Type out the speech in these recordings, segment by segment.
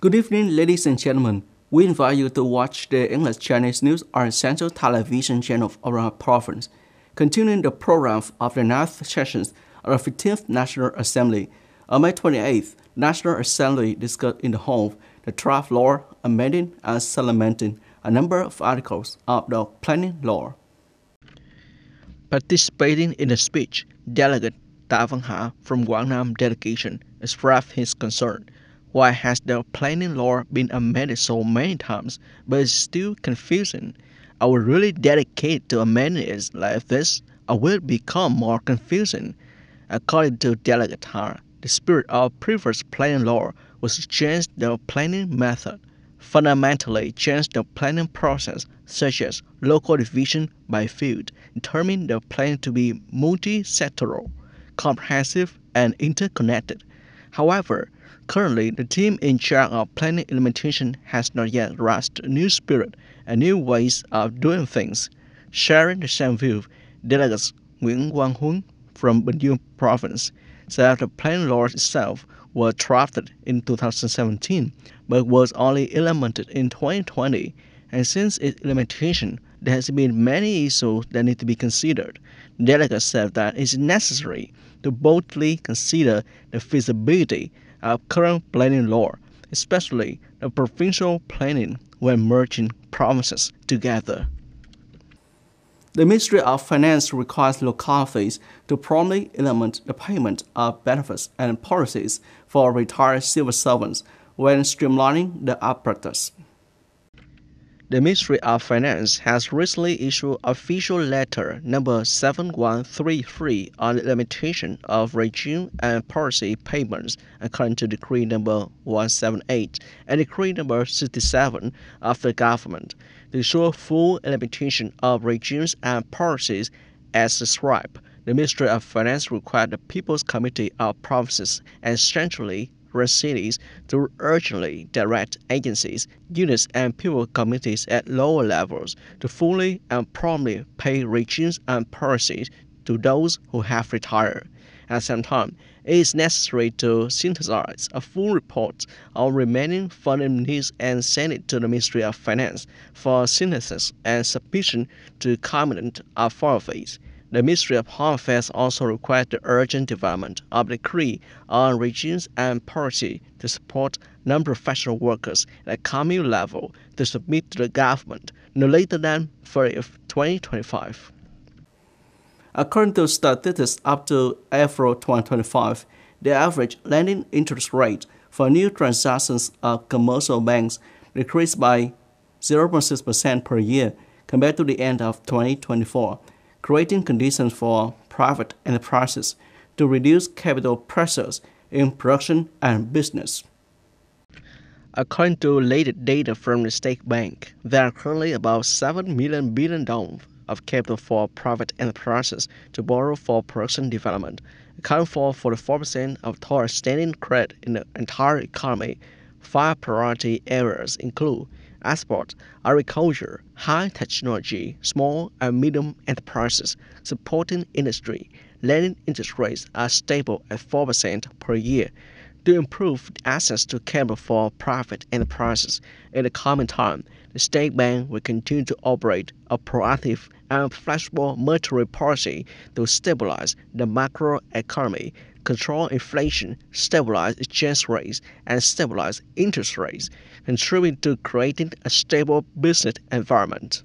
Good evening, ladies and gentlemen. We invite you to watch the English Chinese news on Central Television channel of our province, continuing the program of the 9th session of the 15th National Assembly. On May 28th, National Assembly discussed in the home the draft law amending and supplementing a number of articles of the planning law. Participating in the speech, Delegate Ta Văn-ha from Guangdong delegation expressed his concern. Why has the planning law been amended so many times, but it's still confusing? Are we really dedicated to amending it like this, or will it become more confusing? According to Delegate Ha, the spirit of previous planning law was to change the planning method, fundamentally change the planning process, such as local division by field, determine the plan to be multi-sectoral, comprehensive, and interconnected. However, currently, the team in charge of planning implementation has not yet grasped a new spirit and new ways of doing things. Sharing the same view, Delegate Nguyễn Quang Huân from Bình Dương Province said the planning law itself was drafted in 2017 but was only implemented in 2020, and since its implementation, there has been many issues that need to be considered. Delegate said that it is necessary to boldly consider the feasibility of current planning law, especially the provincial planning when merging provinces together. The Ministry of Finance requires localities to promptly implement the payment of benefits and policies for retired civil servants when streamlining the apparatus. The Ministry of Finance has recently issued official letter number 7133 on the limitation of regime and policy payments according to Decree number 178 and Decree number 67 of the government to ensure full implementation of regimes and policies as described. The Ministry of Finance required the People's Committee of Provinces and centrally run cities to urgently direct agencies, units, and people committees at lower levels to fully and promptly pay regimes and policies to those who have retired. At the same time, it is necessary to synthesize a full report on remaining funding needs and send it to the Ministry of Finance for synthesis and submission to competent authorities. The Ministry of Home Affairs also required the urgent development of the decree on regimes and policy to support non-professional workers at commune level to submit to the government no later than 30th, 2025. According to statistics up to April 2025, the average lending interest rate for new transactions of commercial banks decreased by 0.6% per year compared to the end of 2024, creating conditions for private enterprises to reduce capital pressures in production and business. According to latest data from the State Bank, there are currently about $7 billion of capital for private enterprises to borrow for production development, accounting for 44% of total standing credit in the entire economy. 5 priority areas include export, agriculture, high technology, small and medium enterprises, supporting industry. Lending interest rates are stable at 4% per year. To improve access to capital for private enterprises in the coming time, the State Bank will continue to operate a proactive and flexible monetary policy to stabilize the macroeconomy, control inflation, stabilize exchange rates, and stabilize interest rates, contributing to creating a stable business environment.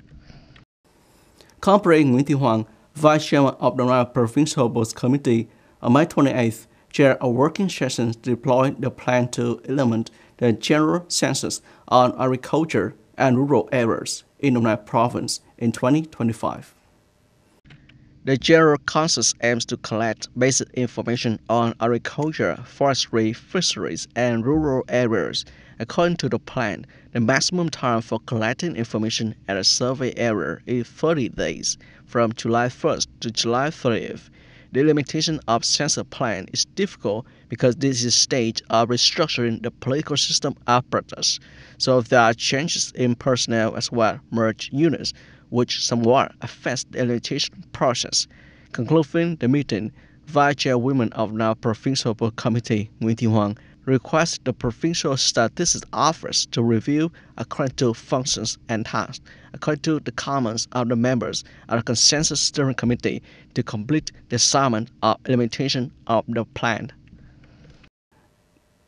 Comrade Nguyễn Thị Hoàng, Vice Chairman of the National Provincial Board Committee, on May 28th, chaired a working session to deploy the plan to implement the general census on agriculture and rural areas in the province in 2025. The General Census aims to collect basic information on agriculture, forestry, fisheries, and rural areas. According to the plan, the maximum time for collecting information at a survey area is 30 days, from July 1st to July 30th. The implementation of census plan is difficult because this is a stage of restructuring the political system apparatus, so there are changes in personnel as well merged units, which somewhat affects the implementation process. Concluding the meeting, Vice Chairwoman of the Provincial Board Committee, Nguyễn Thị Hoàng, requested the Provincial Statistics Office to review according to functions and tasks, according to the comments of the members of the Consensus Steering Committee to complete the assignment or implementation of the plan.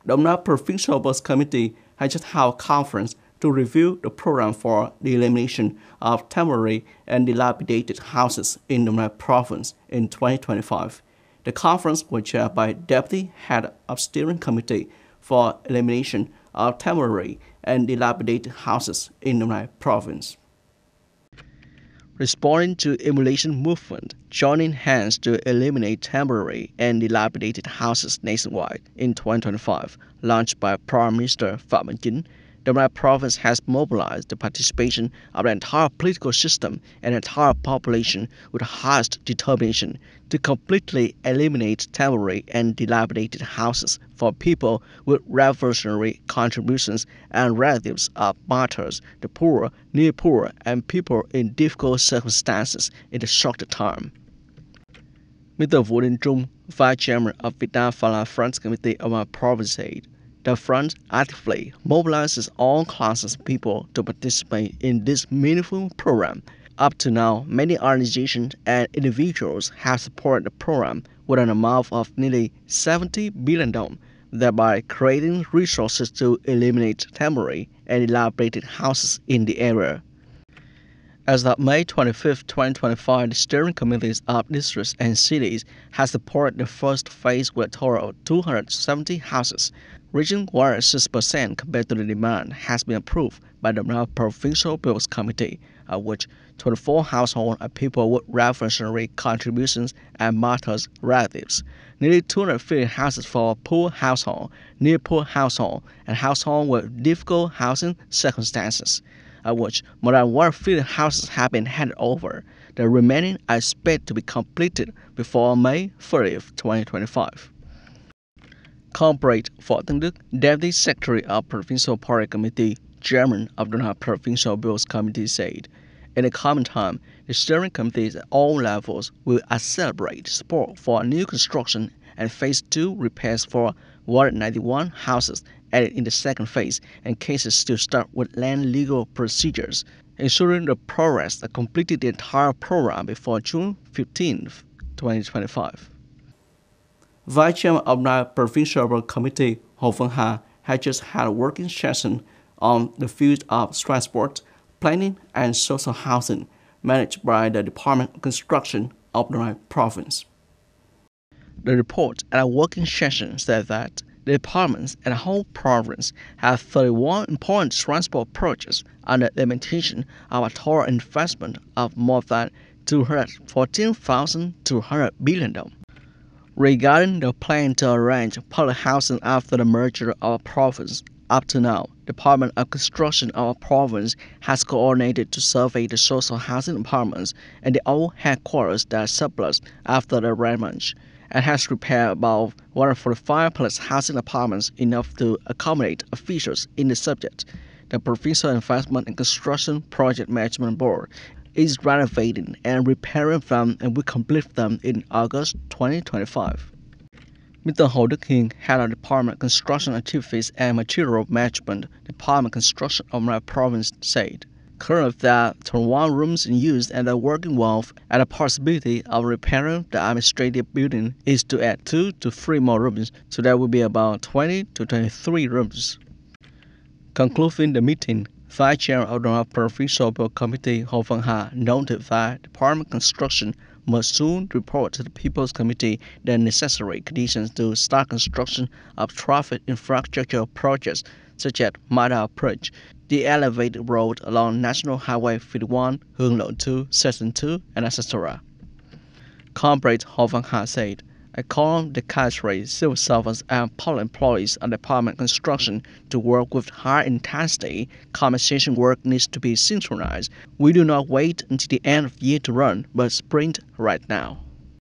The Đồng Provincial Bus Committee has just held a conference to review the program for the elimination of temporary and dilapidated houses in the province in 2025. The conference was chaired by Deputy Head of Steering Committee for Elimination of Temporary and Dilapidated Houses in the province. Responding to emulation movement, joining hands to eliminate temporary and dilapidated houses nationwide in 2025, launched by Prime Minister Phạm Minh Chính, the province has mobilized the participation of the entire political system and the entire population with the highest determination to completely eliminate temporary and dilapidated houses for people with revolutionary contributions and relatives of martyrs, the poor, near poor, and people in difficult circumstances in the short term. Mr. Vũ Đình Trung, Vice Chairman of Vietnam Phala Front Committee of our province, said, the front actively mobilizes all classes of people to participate in this meaningful program. Up to now, many organizations and individuals have supported the program with an amount of nearly 70 billion dong, thereby creating resources to eliminate temporary and dilapidated houses in the area. As of May 25, 2025, the steering committees of districts and cities has supported the first phase with a total of 270 houses, reaching 106% compared to the demand has been approved by the Provincial Bills Committee, of which 24 households are people with revolutionary contributions and martyrs' relatives, nearly 250 houses for poor household, near poor household, and household with difficult housing circumstances, of which more than 150 houses have been handed over. The remaining are expected to be completed before May 30, 2025. Comrade Võ Tấn Đức, Deputy Secretary of Provincial Party Committee, Chairman of the Provincial Bills Committee, said, in the coming time, the steering committees at all levels will accelerate support for new construction and Phase 2 repairs for 191 houses added in the second phase and cases still start with land legal procedures, ensuring the progress that completed the entire program before June 15, 2025. Vice Chairman of the Provincial Committee, Hồ Văn Hà, has just had a working session on the field of transport, planning, and social housing managed by the Department of Construction of the province. The report at a working session said that the departments and the whole province have 31 important transport projects under implementation of a total investment of more than 214,200 billion dong. Regarding the plan to arrange public housing after the merger of a province, up to now, the Department of Construction of a province has coordinated to survey the social housing apartments and the old headquarters that are surplus after the rearrangement, and has repaired about 145 plus housing apartments, enough to accommodate officials in the subject. The Provincial Investment and Construction Project Management Board is renovating and repairing them and will complete them in August 2025. Mr. Hồ Đức Hiền, Head of Department of Construction Activities and Material Management, Department of Construction of my province, said, currently there are 21 rooms in use and are working well, and the possibility of repairing the administrative building is to add 2 to 3 more rooms, so there will be about 20 to 23 rooms. Concluding the meeting, Vice Chair of the Provincial Bill Committee, Hồ Văn Hà, noted that Department of Construction must soon report to the People's Committee the necessary conditions to start construction of traffic infrastructure projects such as Mada Bridge, the elevated road along National Highway 51, Hương Lộ 2, Section 2, and etc. Comrade Hồ Văn Hà said, I call on the cadre, civil servants, and public employees of the Department of Construction to work with high intensity. Compensation work needs to be synchronized. We do not wait until the end of the year to run, but sprint right now.